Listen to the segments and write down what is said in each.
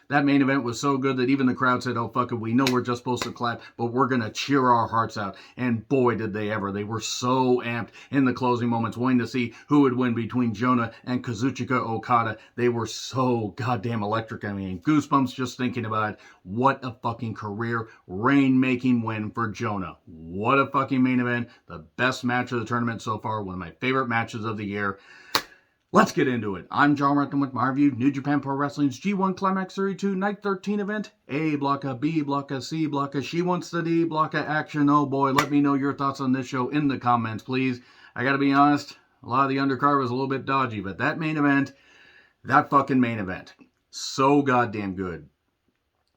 That main event was so good that even the crowd said, oh, fuck it, we know we're just supposed to clap, but we're going to cheer our hearts out. And boy, did they ever. They were so amped in the closing moments, wanting to see who would win between Jonah and Kazuchika Okada. They were so goddamn electric. I mean, goosebumps just thinking about it. What a fucking career rain-making win for Jonah. What a fucking main event. The best match of the tournament so far. One of my favorite matches of the year. Let's get into it. I'm John Recton with my review. New Japan Pro Wrestling's G1 Climax 32 Night 13 event. A block of B, block of C, block of She Wants the D, block of Action. Oh boy, let me know your thoughts on this show in the comments, please. I gotta be honest, a lot of the undercard was a little bit dodgy, but that main event, that fucking main event, so goddamn good.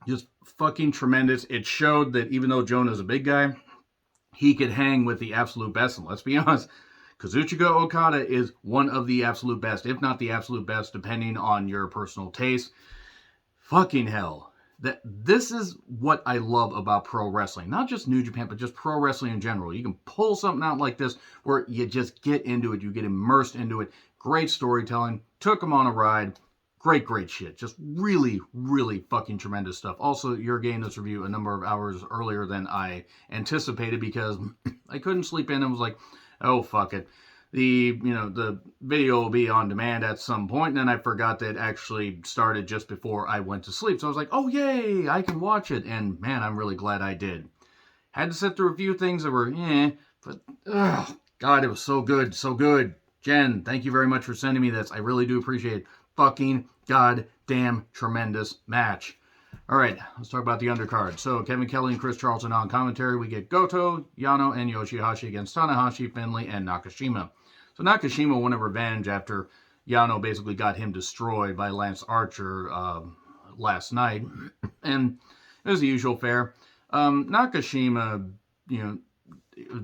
Just fucking tremendous. It showed that even though Jonah's a big guy, he could hang with the absolute best. And let's be honest, Kazuchika Okada is one of the absolute best, if not the absolute best, depending on your personal taste. Fucking hell. This is what I love about pro wrestling. Not just New Japan, but just pro wrestling in general. You can pull something out like this where you just get into it. You get immersed into it. Great storytelling. Took them on a ride. Great shit. Just really, really fucking tremendous stuff. Also, you're getting this review a number of hours earlier than I anticipated because I couldn't sleep in and was like, oh, fuck it. The video will be on demand at some point, and then I forgot that it actually started just before I went to sleep. So I was like, oh, yay, I can watch it. And, man, I'm really glad I did. Had to sit through a few things that were, but, God, it was so good, so good. Jen, thank you very much for sending me this. I really do appreciate it. Fucking goddamn tremendous match. All right, let's talk about the undercard. So, Kevin Kelly and Chris Charlton on commentary. We get Goto, Yano, and Yoshihashi against Tanahashi, Finlay, and Nakashima. So, Nakashima wanted revenge after Yano basically got him destroyed by Lance Archer last night. And it was the usual fare. Nakashima,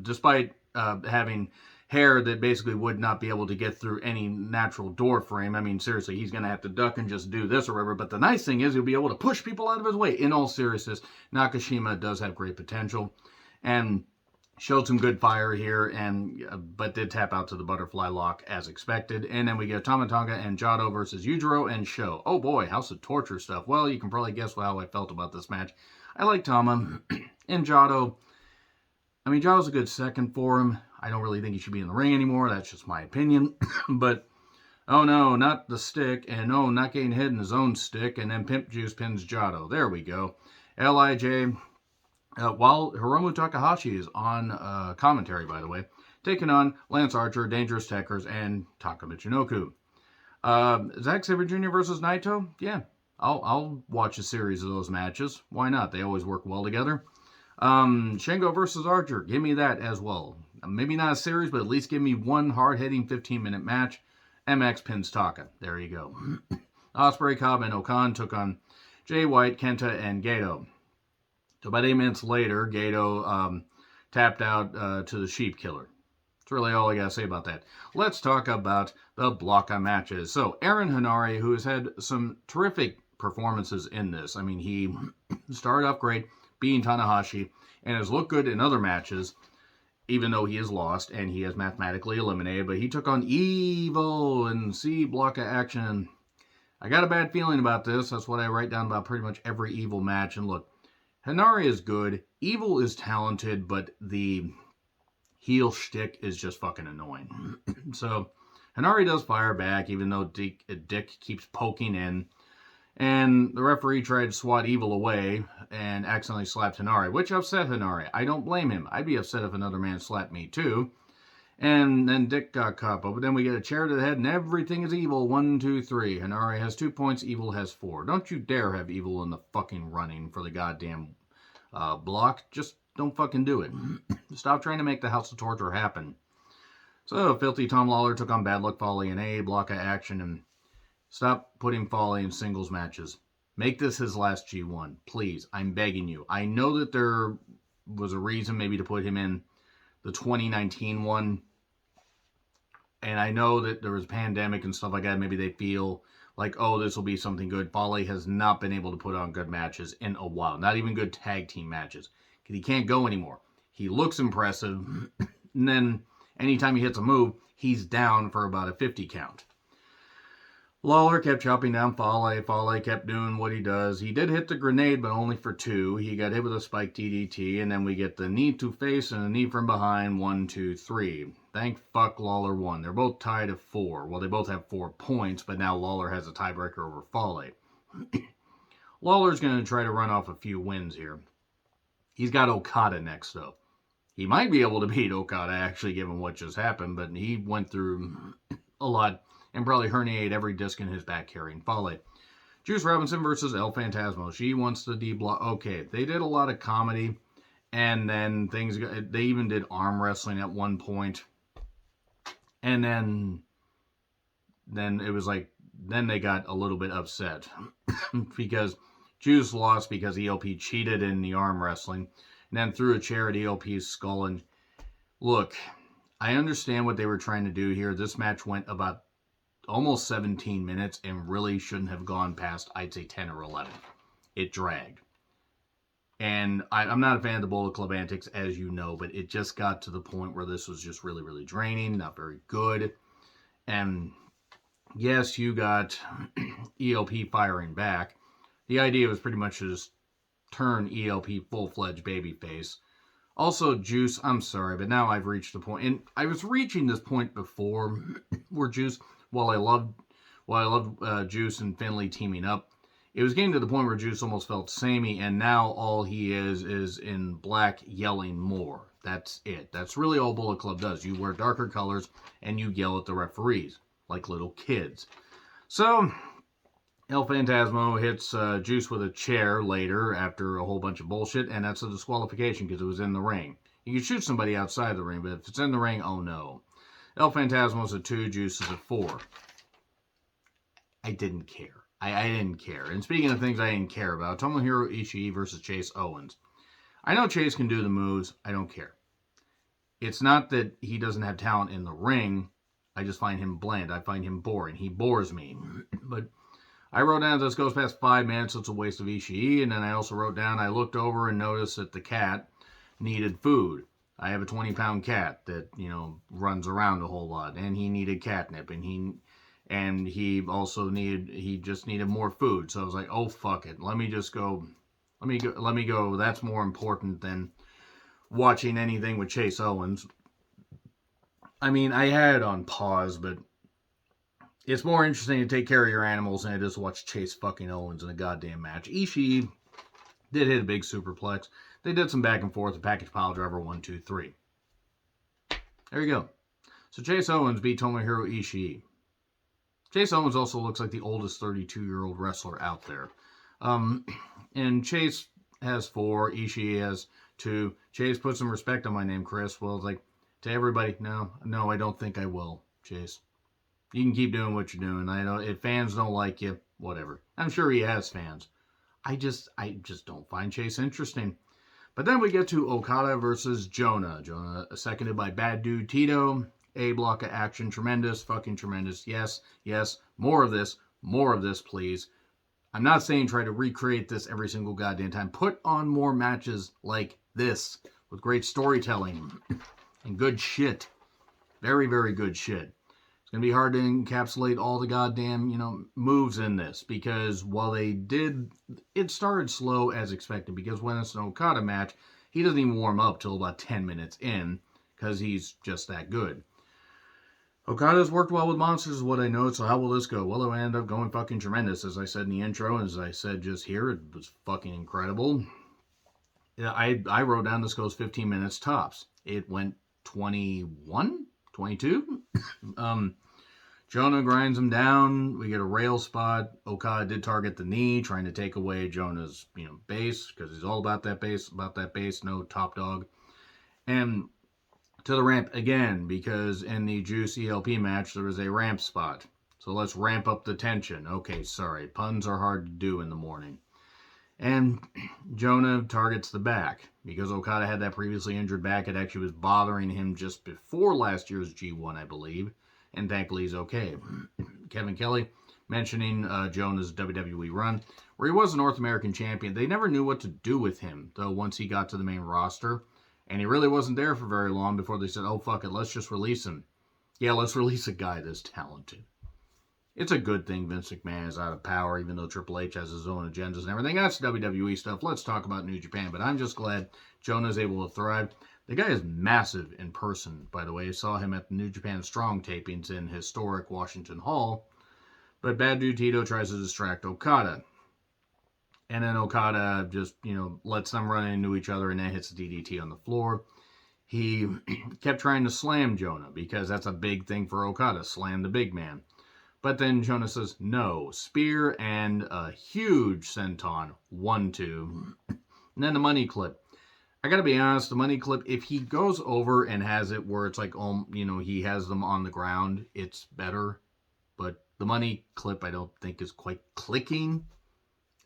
despite having hair that basically would not be able to get through any natural door frame. I mean, seriously, he's going to have to duck and just do this or whatever. But the nice thing is he'll be able to push people out of his way. In all seriousness, Nakashima does have great potential and showed some good fire here, but did tap out to the butterfly lock as expected. And then we get Tama Tonga and Jado versus Yujiro and Sho. Oh boy, House of Torture stuff. Well, you can probably guess how I felt about this match. I like Tama and Jado. I mean, Jado's a good second for him. I don't really think he should be in the ring anymore. That's just my opinion. But, oh no, not the stick. And no, not getting hit in his own stick. And then Pimp Juice pins Jado. There we go. LIJ. While Hiromu Takahashi is on commentary, by the way, taking on Lance Archer, Dangerous Tekkers, and Taka Michinoku. Zack Sabre Jr. versus Naito? Yeah, I'll watch a series of those matches. Why not? They always work well together. Shingo versus Archer. Give me that as well. Maybe not a series, but at least give me one hard-hitting 15-minute match. MX pins Taka. There you go. Ospreay, Cobb, and Okan took on Jay White, Kenta, and Gato. So about 8 minutes later, Gato tapped out to the Sheep Killer. That's really all I got to say about that. Let's talk about the block of matches. So Aaron Henare, who has had some terrific performances in this. I mean, he started off great, beating Tanahashi, and has looked good in other matches, even though he has lost and he has mathematically eliminated. But he took on Evil and C block of action. I got a bad feeling about this. That's what I write down about pretty much every Evil match. And look, Henare is good. Evil is talented, but the heel shtick is just fucking annoying. So Henare does fire back, even though Dick keeps poking in. And the referee tried to swat Evil away and accidentally slapped Henare, which upset Henare. I don't blame him. I'd be upset if another man slapped me too. And then Dick got caught. But then we get a chair to the head and everything is Evil. 1, 2, 3. Henare has 2 points. Evil has 4. Don't you dare have Evil in the fucking running for the goddamn block. Just don't fucking do it. Stop trying to make the House of Torture happen. So Filthy Tom Lawler took on Bad Luck Fale in a block of action, and stop putting Fale in singles matches. Make this his last G1. Please, I'm begging you. I know that there was a reason maybe to put him in the 2019 one. And I know that there was a pandemic and stuff like that. Maybe they feel like, oh, this will be something good. Fale has not been able to put on good matches in a while. Not even good tag team matches. Because he can't go anymore. He looks impressive. And then anytime he hits a move, he's down for about a 50 count. Lawler kept chopping down Fale. Fale kept doing what he does. He did hit the grenade, but only for 2. He got hit with a spike DDT, and then we get the knee to face and a knee from behind. 1, 2, 3. Thank fuck Lawler won. They're both tied at 4. Well, they both have 4 points, but now Lawler has a tiebreaker over Fale. Lawler's going to try to run off a few wins here. He's got Okada next, though. He might be able to beat Okada, actually, given what just happened, but he went through a lot and probably herniated every disc in his back carrying Fale. Juice Robinson versus El Phantasmo. She wants the D-block. Okay, they did a lot of comedy, and then they even did arm wrestling at one point. And then it was like, then they got a little bit upset because Juice lost because ELP cheated in the arm wrestling and then threw a chair at ELP's skull. And look, I understand what they were trying to do here. This match went about almost 17 minutes and really shouldn't have gone past, I'd say, 10 or 11. It dragged. And I'm not a fan of the Bullet Club antics, as you know, but it just got to the point where this was just really, really draining, not very good. And yes, you got ELP firing back. The idea was pretty much to just turn ELP full-fledged babyface. Also, Juice, I'm sorry, but now I've reached the point, and I was reaching this point before where Juice, while I loved Juice and Finlay teaming up, it was getting to the point where Juice almost felt samey, and now all he is in black yelling more. That's it. That's really all Bullet Club does. You wear darker colors, and you yell at the referees, like little kids. So, El Phantasmo hits Juice with a chair later after a whole bunch of bullshit, and that's a disqualification because it was in the ring. You can shoot somebody outside the ring, but if it's in the ring, oh no. El Phantasmo's at 2, Juice is at 4. I didn't care. I didn't care. And speaking of things I didn't care about, Tomohiro Ishii versus Chase Owens. I know Chase can do the moves. I don't care. It's not that he doesn't have talent in the ring. I just find him bland. I find him boring. He bores me. But I wrote down this goes past 5 minutes, so it's a waste of Ishii. And then I also wrote down, I looked over and noticed that the cat needed food. I have a 20-pound cat that, runs around a whole lot. And he needed catnip. And he just needed more food. So I was like, oh, fuck it. Let me go. That's more important than watching anything with Chase Owens. I mean, I had it on pause, but it's more interesting to take care of your animals than it is to watch Chase fucking Owens in a goddamn match. Ishii did hit a big superplex. They did some back and forth, a package pile driver, 1, 2, 3. There you go. So Chase Owens beat Tomohiro Ishii. Chase Owens also looks like the oldest 32-year-old wrestler out there. And Chase has 4, Ishii has 2. Chase, put some respect on my name, Chris. Well, it's like, to everybody, no, I don't think I will, Chase. You can keep doing what you're doing. I know if fans don't like you, whatever. I'm sure he has fans. I just don't find Chase interesting. But then we get to Okada versus Jonah. Jonah seconded by Bad Dude Tito. A block of action, tremendous, fucking tremendous. Yes, more of this, please. I'm not saying try to recreate this every single goddamn time. Put on more matches like this with great storytelling and good shit. Very, very good shit. It's going to be hard to encapsulate all the goddamn, moves in this because while they did, it started slow as expected because when it's an Okada match, he doesn't even warm up till about 10 minutes in because he's just that good. Okada's worked well with monsters is what I know, so how will this go? Well, it'll end up going fucking tremendous, as I said in the intro, and as I said just here, it was fucking incredible. Yeah, I wrote down this goes 15 minutes tops. It went 21? 22? Jonah grinds him down. We get a rail spot. Okada did target the knee, trying to take away Jonah's, base, because he's all about that base, no top dog. And to the ramp again, because in the Juice ELP match, there was a ramp spot. So let's ramp up the tension. Okay, sorry. Puns are hard to do in the morning. And Jonah targets the back. Because Okada had that previously injured back, it actually was bothering him just before last year's G1, I believe. And thankfully he's okay. Kevin Kelly mentioning Jonah's WWE run, where he was a North American champion. They never knew what to do with him, though, once he got to the main roster. And he really wasn't there for very long before they said, oh, fuck it, let's just release him. Yeah, let's release a guy this talented. It's a good thing Vince McMahon is out of power, even though Triple H has his own agendas and everything. That's WWE stuff. Let's talk about New Japan. But I'm just glad Jonah's able to thrive. The guy is massive in person, by the way. I saw him at the New Japan Strong tapings in historic Washington Hall. But Bad Dude Tito tries to distract Okada. And then Okada just, lets them run into each other and then hits the DDT on the floor. He kept trying to slam Jonah because that's a big thing for Okada, slam the big man. But then Jonah says, no, spear and a huge senton, 1-2. And then the money clip. I gotta be honest, the money clip, if he goes over and has it where it's like, he has them on the ground, it's better. But the money clip, I don't think is quite clicking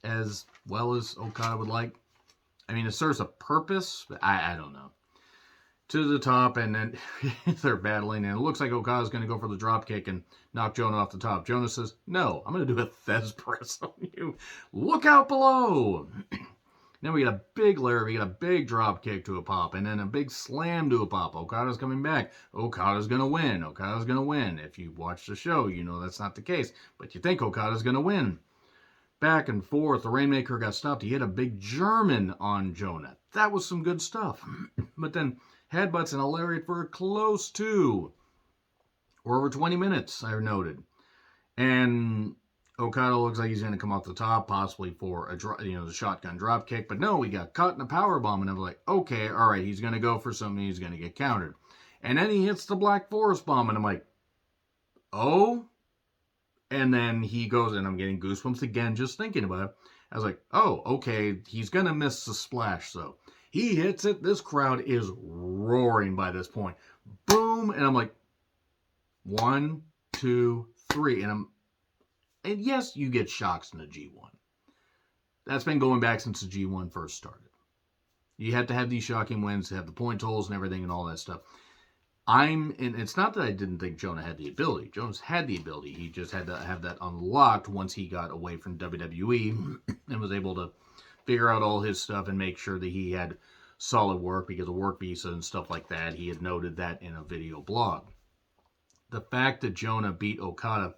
as well as Okada would like. I mean, it serves a purpose, but I don't know. To the top, and then they're battling, and it looks like Okada's going to go for the drop kick and knock Jonah off the top. Jonah says, no, I'm going to do a Thez press on you. Look out below. Then we get a big layer, we get a big drop kick to a pop, and then a big slam to a pop. Okada's coming back. Okada's going to win. Okada's going to win. If you watch the show, you know that's not the case, but you think Okada's going to win. Back and forth, the Rainmaker got stopped. He hit a big German on Jonah. That was some good stuff. But then headbutts and a lariat for close to, or over 20 minutes, I noted. And Okada looks like he's going to come off the top, possibly for the shotgun drop kick. But no, he got caught in a power bomb, and I'm like, okay, all right, he's going to go for something. He's going to get countered. And then he hits the Black Forest bomb, and I'm like, oh? And then he goes, and I'm getting goosebumps again just thinking about it. I was like, oh, okay, he's going to miss the splash, though. He hits it. This crowd is roaring by this point. Boom. And I'm like, 1, 2, 3. And yes, you get shocks in the G1. That's been going back since the G1 first started. You have to have these shocking wins to have the point totals and everything and all that stuff. And it's not that I didn't think Jonah had the ability. Jonah's had the ability. He just had to have that unlocked once he got away from WWE and was able to figure out all his stuff and make sure that he had solid work because of work visa and stuff like that. He had noted that in a video blog. The fact that Jonah beat Okada,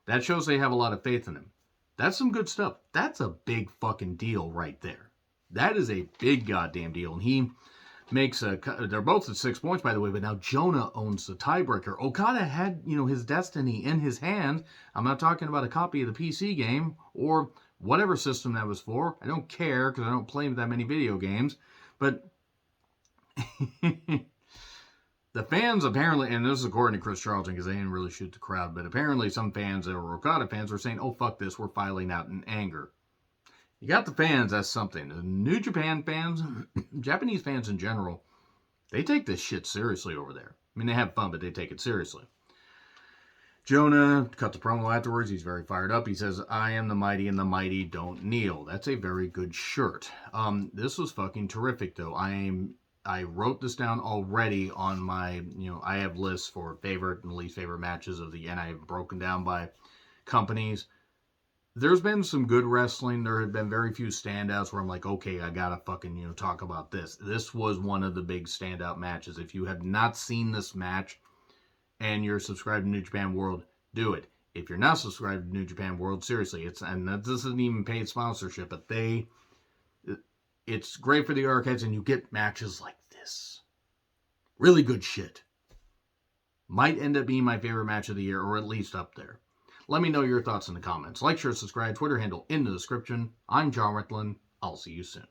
that shows they have a lot of faith in him. That's some good stuff. That's a big fucking deal right there. That is a big goddamn deal. And he makes they're both at 6 points, by the way, but now Jonah owns the tiebreaker. Okada had, his destiny in his hand. I'm not talking about a copy of the PC game or whatever system that was for. I don't care because I don't play that many video games. But the fans apparently, and this is according to Chris Charlton because they didn't really shoot the crowd, but apparently some fans that were Okada fans were saying, oh, fuck this, we're filing out in anger. You got the fans, that's something. The New Japan fans, Japanese fans in general, they take this shit seriously over there. I mean, they have fun, but they take it seriously. Jonah cut the promo afterwards. He's very fired up. He says, I am the mighty and the mighty don't kneel. That's a very good shirt. This was fucking terrific, though. I wrote this down already on my, I have lists for favorite and least favorite matches of the, and I have broken down by companies. There's been some good wrestling. There have been very few standouts where I'm like, okay, I gotta fucking, talk about this. This was one of the big standout matches. If you have not seen this match and you're subscribed to New Japan World, do it. If you're not subscribed to New Japan World, seriously, and this isn't even paid sponsorship, but it's great for the archives and you get matches like this. Really good shit. Might end up being my favorite match of the year, or at least up there. Let me know your thoughts in the comments. Like, share, subscribe, Twitter handle in the description. I'm John Ritlin. I'll see you soon.